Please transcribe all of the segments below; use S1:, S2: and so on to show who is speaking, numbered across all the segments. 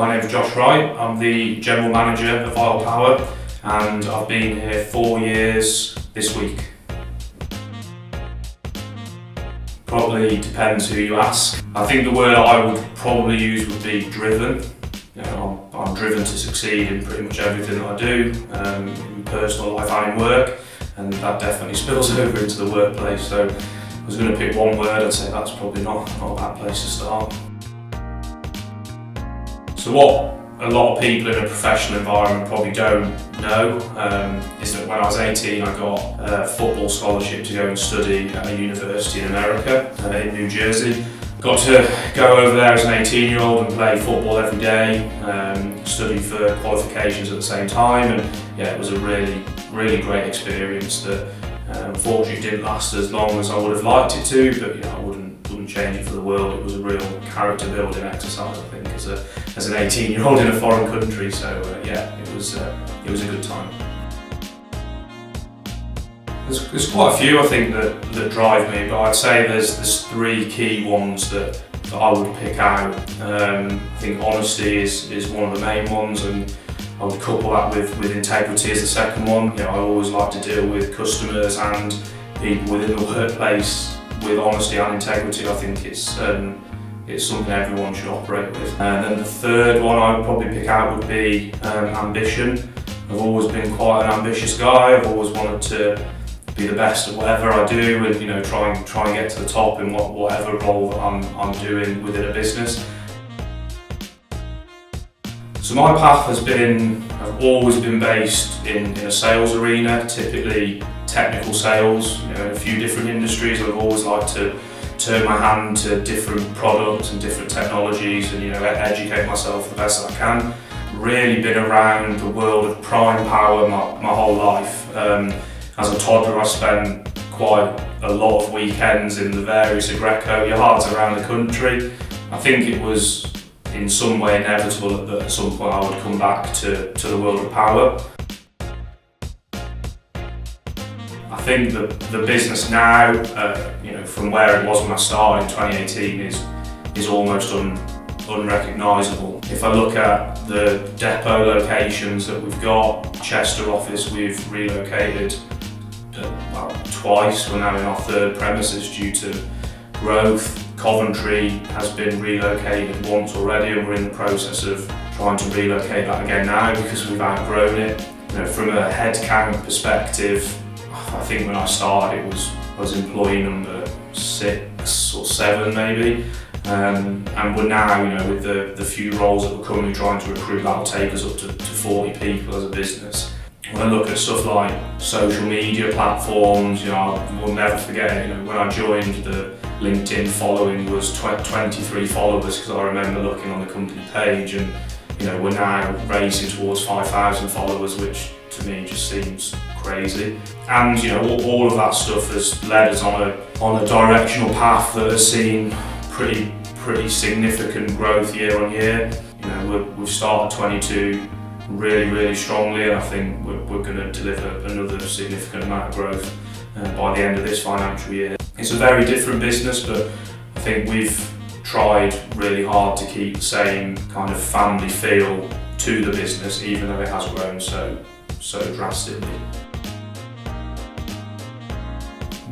S1: My name is Josh Wright. I'm the General Manager of Vital Power and I've been here 4 years this week. Probably depends who you ask. I think the word I would probably use would be driven. I'm driven to succeed in pretty much everything that I do, in personal life and in work, and that definitely spills over into the workplace. So if I was going to pick one word, I'd say that's probably not a bad place to start. So what a lot of people in a professional environment probably don't know is that when I was 18 I got a football scholarship to go and study at a university in America, in New Jersey. Got to go over there as an 18-year-old and play football every day, study for qualifications at the same time, and yeah, it was a really great experience that unfortunately didn't last as long as I would have liked it to, but I wouldn't change it for the world. It was a real character building exercise, I think, as an 18-year-old in a foreign country. So yeah, it was a good time. There's quite a few I think that drive me, but I'd say there's three key ones that I would pick out. I think honesty is one of the main ones, and I would couple that with integrity as the second one. I always like to deal with customers and people within the workplace with honesty and integrity. I think it's something everyone should operate with. And then the third one I'd probably pick out would be ambition. I've always been quite an ambitious guy. I've always wanted to be the best at whatever I do, and try and get to the top in whatever role that I'm doing within a business. So my path I've always been based in a sales arena, typically technical sales. In a few different industries. I've always liked to turn my hand to different products and different technologies, and educate myself the best I can. Really been around the world of prime power my whole life. As a toddler, I spent quite a lot of weekends in the various Agreco yards around the country. I think it was in some way inevitable that at some point I would come back to the world of power. I think the business now, from where it was when I started in 2018, is almost unrecognisable. If I look at the depot locations that we've got, Chester office we've relocated twice. We're now in our third premises due to growth. Coventry has been relocated once already, and we're in the process of trying to relocate that again now because we've outgrown it. From a headcount perspective, I think when I started I was employee number 6 or 7 maybe, and we're now, with the few roles that we're currently trying to recruit, that'll take us up to 40 people as a business. When I look at stuff like social media platforms, I will never forget, when I joined, the LinkedIn following was 23 followers, because I remember looking on the company page, and we're now racing towards 5,000 followers, which to me just seems crazy. And all of that stuff has led us on a directional path that has seen pretty significant growth year on year. We've started 22 really strongly, and I think we're going to deliver another significant amount of growth by the end of this financial year. It's a very different business, but I think we've tried really hard to keep the same kind of family feel to the business, even though it has grown so drastically.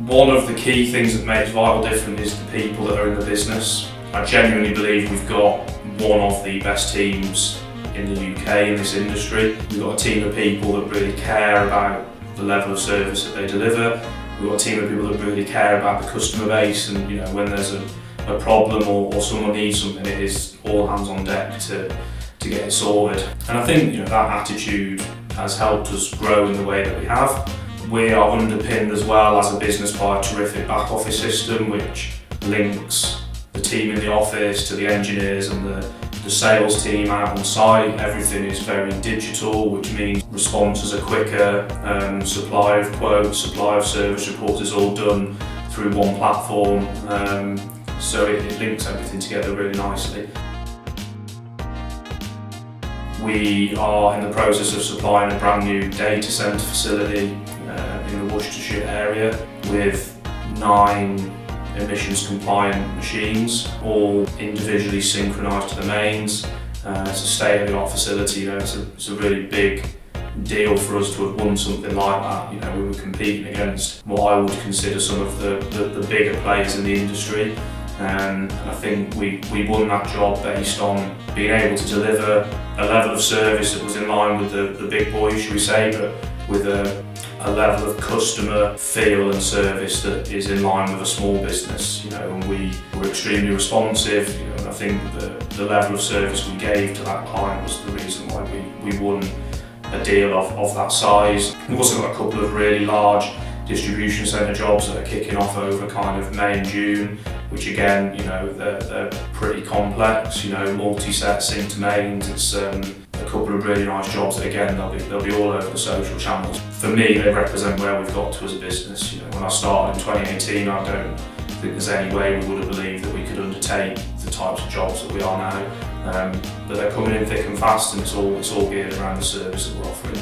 S1: One of the key things that makes Vital different is the people that are in the business. I genuinely believe we've got one of the best teams in the UK in this industry. We've got a team of people that really care about the level of service that they deliver. We've got a team of people that really care about the customer base, and when there's a problem or someone needs something, it is all hands on deck to get it sorted. And I think that attitude has helped us grow in the way that we have. We are underpinned as well as a business by a terrific back office system which links the team in the office to the engineers and the sales team out on site. Everything is very digital, which means responses are quicker, supply of quotes, supply of service reports is all done through one platform, so it links everything together really nicely. We are in the process of supplying a brand new data centre facility in the Worcestershire area with 9 emissions compliant machines, all individually synchronised to the mains, It's a state-of-the-art facility. It's a really big deal for us to have won something like that. We were competing against what I would consider some of the bigger players in the industry. And I think we won that job based on being able to deliver a level of service that was in line with the big boys, should we say, but with a level of customer feel and service that is in line with a small business. And we were extremely responsive. And I think the level of service we gave to that client was the reason why we won a deal of that size. We've also got a couple of really large distribution centre jobs that are kicking off over kind of May and June, which again, they're pretty complex, multi-set sync to mains. It's a couple of really nice jobs that again, they'll be all over the social channels. For me, they represent where we've got to as a business. When I started in 2018, I don't think there's any way we would have believed that we could undertake the types of jobs that we are now. But they're coming in thick and fast, and it's all geared around the service that we're offering.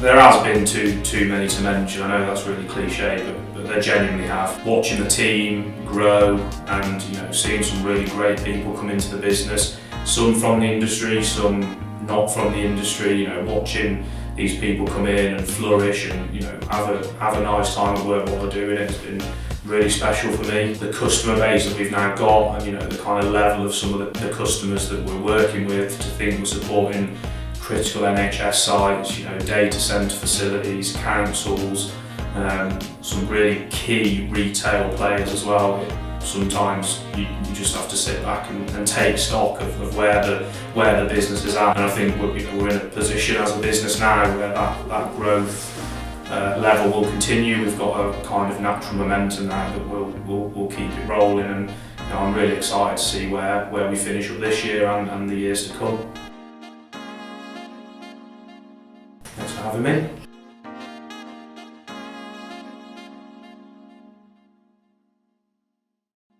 S1: There has been too many to mention. I know that's really cliche, but there genuinely have. Watching the team grow and seeing some really great people come into the business, some from the industry, some not from the industry. Watching these people come in and flourish and have a nice time at work while they're doing it has been really special for me. The customer base that we've now got, and the kind of level of some of the customers that we're working with, to think we're supporting critical NHS sites, data centre facilities, councils, some really key retail players as well. Sometimes you just have to sit back and take stock of where the business is at. And I think we're in a position as a business now where that growth level will continue. We've got a kind of natural momentum now that we'll keep it rolling, and I'm really excited to see where we finish up this year and the years to come. Thanks for having me.